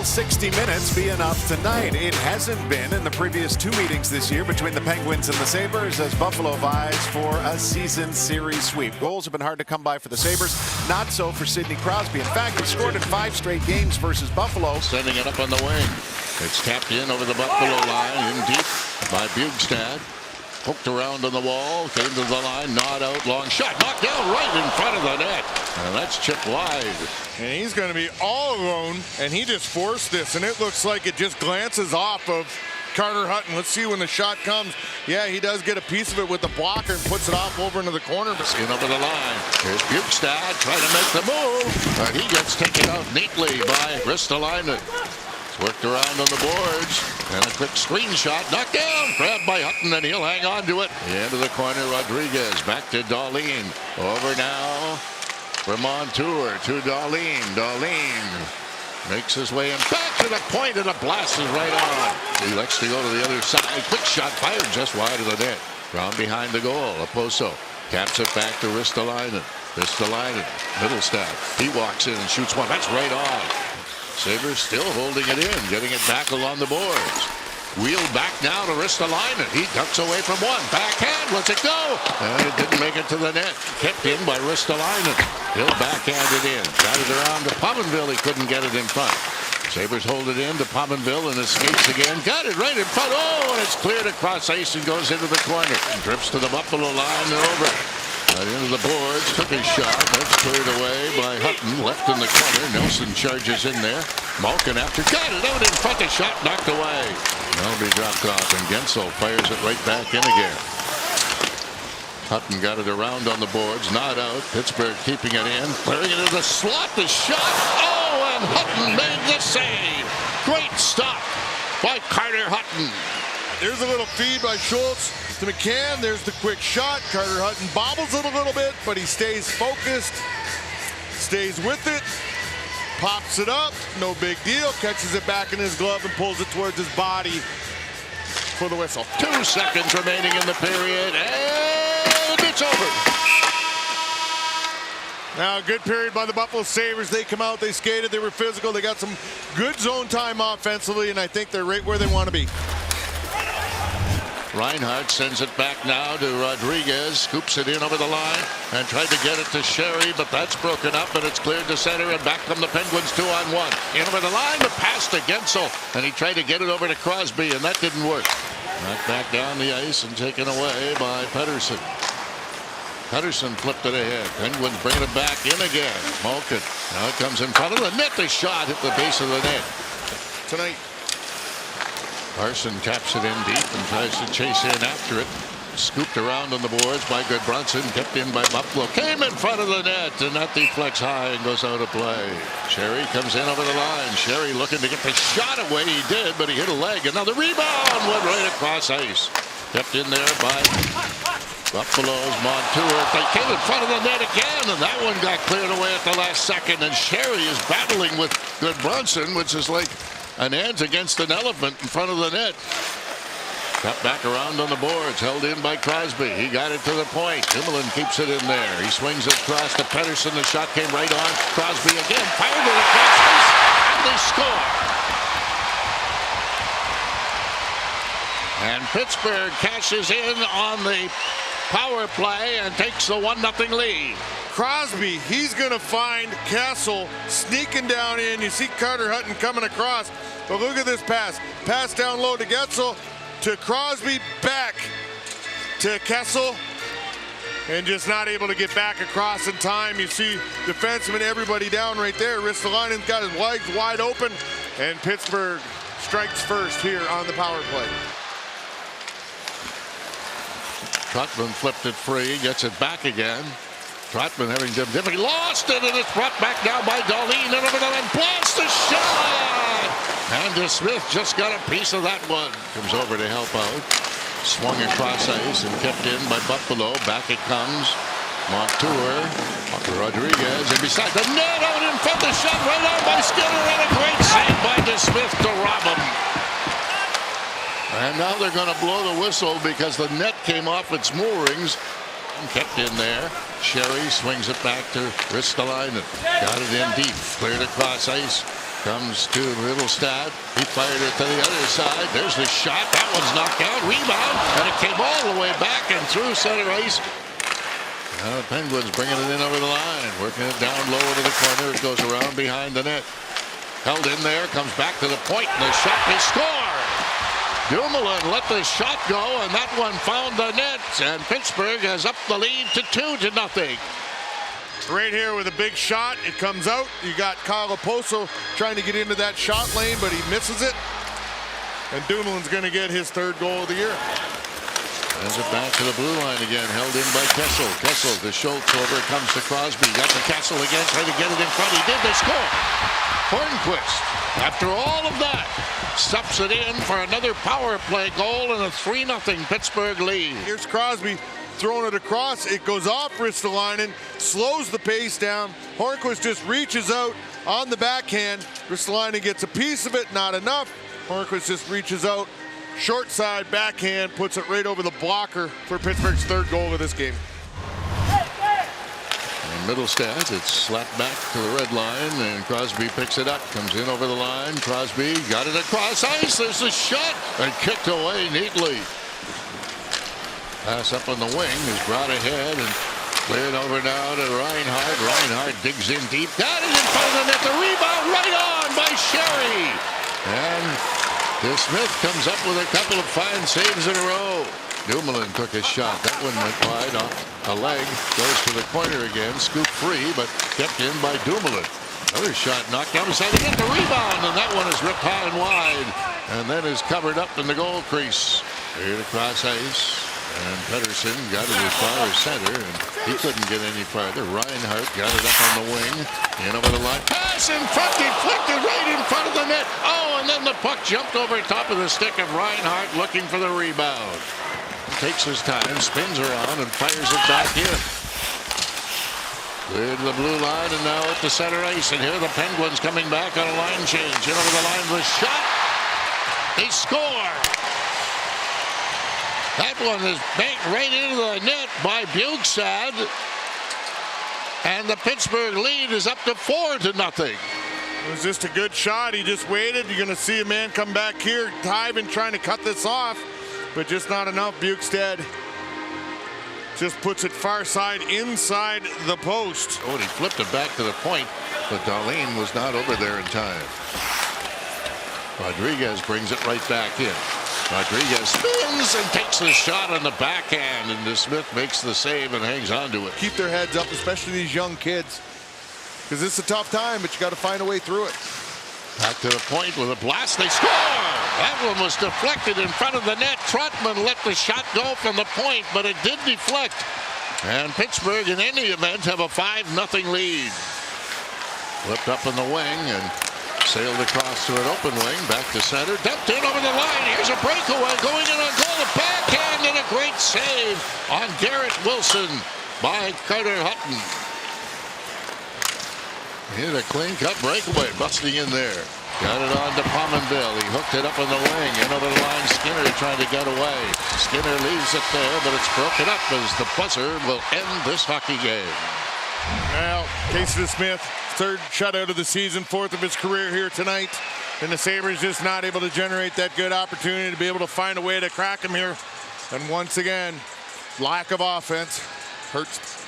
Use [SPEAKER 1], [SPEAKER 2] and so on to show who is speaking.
[SPEAKER 1] Will 60 minutes be enough tonight? It hasn't been in the previous two meetings this year between the Penguins and the Sabres as Buffalo vies for a season series sweep. Goals have been hard to come by for the Sabres, not so for Sidney Crosby. In fact, he scored in 5 straight games versus Buffalo.
[SPEAKER 2] Sending it up on the wing. It's tapped in over the Buffalo line, in deep by Bjugstad. Poked around on the wall, came to the line, not out, long shot, knocked down right in front of the net. And that's chipped wide.
[SPEAKER 3] And he's going to be all alone, and he just forced this, and it looks like it just glances off of Carter Hutton. Let's see when the shot comes. Yeah, he does get a piece of it with the blocker and puts it off over into the corner.
[SPEAKER 2] In over the line. Here's Bjugstad trying to make the move, but he gets taken out neatly by Ristolainen. Worked around on the boards, and a quick screenshot, knocked down, grabbed by Hutton, and he'll hang on to it. The end of the corner, Rodriguez, back to Dahlin. Over now for Montour to Dahlin. Dahlin makes his way in back to the point, and a blast is right on. He likes to go to the other side. Quick shot fired just wide of the net. From behind the goal, Oposo taps it back to Ristolainen. Ristolainen, Middlestat. He walks in and shoots one. That's right on. Sabres still holding it in, getting it back along the boards. Wheeled back now to Ristolainen. He ducks away from one. Backhand, lets it go. And it didn't make it to the net. Kept in by Ristolainen. He'll backhand it in. Got it around to Pominville. He couldn't get it in front. Sabres hold it in to Pominville and escapes again. Got it right in front. Oh, and it's cleared across ice and goes into the corner. Drips to the Buffalo line and over. Right into the boards, took his shot. That's cleared away by Hutton, left in the corner. Nelson charges in there. Malkin after, got it out in front. The shot knocked away. That'll be dropped off, and Gensel fires it right back in again. Hutton got it around on the boards, not out. Pittsburgh keeping it in, clearing it into the slot. The shot. Oh, and Hutton made the save. Great stop by Carter Hutton.
[SPEAKER 3] There's a little feed by Schultz to McCann. There's the quick shot. Carter Hutton bobbles it a little bit, but he stays focused, stays with it, pops it up, no big deal, catches it back in his glove and pulls it towards his body for the whistle.
[SPEAKER 2] 2 seconds remaining in the period, and it's over.
[SPEAKER 3] Now, a good period by the Buffalo Sabres. They come out, they skated, they were physical, they got some good zone time offensively, and I think they're right where they want to be.
[SPEAKER 2] Reinhart sends it back now to Rodriguez, scoops it in over the line and tried to get it to Sherry, but that's broken up and it's cleared to center, and back come the Penguins 2-on-1. In over the line, the pass to Gensel, and he tried to get it over to Crosby, and that didn't work. Knocked back down the ice and taken away by Pettersson. Pettersson flipped it ahead. Penguins bringing it back in again. Malkin. Now it comes in front of the net. The shot hit the base of the net.
[SPEAKER 3] Tonight.
[SPEAKER 2] Carson taps it in deep and tries to chase in after it. Scooped around on the boards by Goodbranson, kept in by Buffalo. Came in front of the net, and that deflects high and goes out of play. Sherry comes in over the line. Sherry looking to get the shot away. He did, but he hit a leg. And now the rebound went right across ice. Kept in there by Buffalo's Montour. They came in front of the net again, and that one got cleared away at the last second. And Sherry is battling with Goodbranson, which is like an ant against an elephant in front of the net. Cut back around on the boards, held in by Crosby. He got it to the point. Himmelin keeps it in there. He swings it across to Pettersson. The shot came right on. Crosby again, fired it across ice, and they score. And Pittsburgh cashes in on the power play and takes the 1-0 lead.
[SPEAKER 3] Crosby, he's going to find Kessel sneaking down in. You see Carter Hutton coming across, but look at this pass. Pass down low to Gensel, to Crosby, back to Kessel, and just not able to get back across in time. You see defenseman, everybody down right there. Ristolainen's got his legs wide open, and Pittsburgh strikes first here on the power play.
[SPEAKER 2] Trotman flipped it free, gets it back again. Trotman having difficulty, lost it, and it's brought back now by Dahlin, and over the line, blasts the shot! And Smith just got a piece of that one. Comes over to help out. Swung across ice and kept in by Buffalo. Back it comes. Montour, Rodriguez, and beside the net, out in front, the shot right out by Skinner, and a great save by DeSmith to rob him. And now they're going to blow the whistle because the net came off its moorings. Kept in there. Sherry swings it back to Ristolainen. Got it in deep. Cleared across ice. Comes to Middlestad. He fired it to the other side. There's the shot. That one's knocked out. Rebound. And it came all the way back and through center ice. Now the Penguins bringing it in over the line. Working it down low to the corner. It goes around behind the net. Held in there. Comes back to the point. And the shot. They score. Dumoulin let the shot go. And that one found the net. And Pittsburgh has upped the lead to 2-0.
[SPEAKER 3] Right here with a big shot. It comes out. You got Kyle Oposo trying to get into that shot lane, but he misses it. And Dumoulin's going to get his 3rd goal of the year.
[SPEAKER 2] Sends it back to the blue line again. Held in by Kessel. Kessel to Schultz. Over it comes to Crosby. Got the Kessel again. Trying to get it in front. He did. They score. Hornquist, after all of that, stuffs it in for another power play goal and a 3-0 Pittsburgh lead.
[SPEAKER 3] Here's Crosby. Throwing it across, it goes off Ristolainen, slows the pace down. Hornquist just reaches out on the backhand. Ristolainen gets a piece of it, not enough. Hornquist just reaches out, short side backhand, puts it right over the blocker for Pittsburgh's 3rd goal of this game.
[SPEAKER 2] And Middlestad, it's slapped back to the red line, and Crosby picks it up, comes in over the line. Crosby got it across ice. There's a shot and kicked away neatly. Pass up on the wing is brought ahead and cleared over now to Reinhart. Reinhart digs in deep. Got it in front of the net. The rebound right on by Sherry. And DeSmith comes up with a couple of fine saves in a row. Dumoulin took a shot. That one went wide off a leg. Goes to the corner again. Scoop free, but kept in by Dumoulin. Another shot knocked down the side. They get the rebound, and that one is ripped high and wide. And then is covered up in the goal crease. Here to cross ice. And Pettersson got it as far as center, and he couldn't get any farther. Reinhart got it up on the wing, in over the line. Pass in front, deflected right in front of the net. Oh, and then the puck jumped over top of the stick of Reinhart looking for the rebound. He takes his time, spins around, and fires it back in. Cleared the blue line, and now at the center ice. And here the Penguins coming back on a line change. In over the line, the shot. They score. That one is banked right into the net by Bjugstad. And the Pittsburgh lead is up to 4-0.
[SPEAKER 3] It was just a good shot. He just waited. You're going to see a man come back here. Tyven trying to cut this off, but just not enough. Bjugstad just puts it far side inside the post.
[SPEAKER 2] Oh, and he flipped it back to the point, but Dahlin was not over there in time. Rodriguez brings it right back in. Rodriguez spins and takes the shot on the backhand, and DeSmith makes the save and hangs on to it.
[SPEAKER 3] Keep their heads up, especially these young kids, because it's a tough time, but you got to find a way through it.
[SPEAKER 2] Back to the point with a blast. They score! That one was deflected in front of the net. Trotman let the shot go from the point, but it did deflect. And Pittsburgh, in any event, have a 5-0 lead. Flipped up in the wing and sailed across to an open wing, back to center, dumped in over the line. Here's a breakaway going in on goal. The backhand and a great save on Garrett Wilson by Carter Hutton. Hit a clean cut breakaway, busting in there. Got it on to Pominville. He hooked it up on the wing. In over the line, Skinner trying to get away. Skinner leaves it there, but it's broken up as the buzzer will end this hockey game.
[SPEAKER 3] Well, Casey DeSmith, 3rd shutout of the season, 4th of his career here tonight. And the Sabres just not able to generate that good opportunity to be able to find a way to crack him here. And once again, lack of offense hurts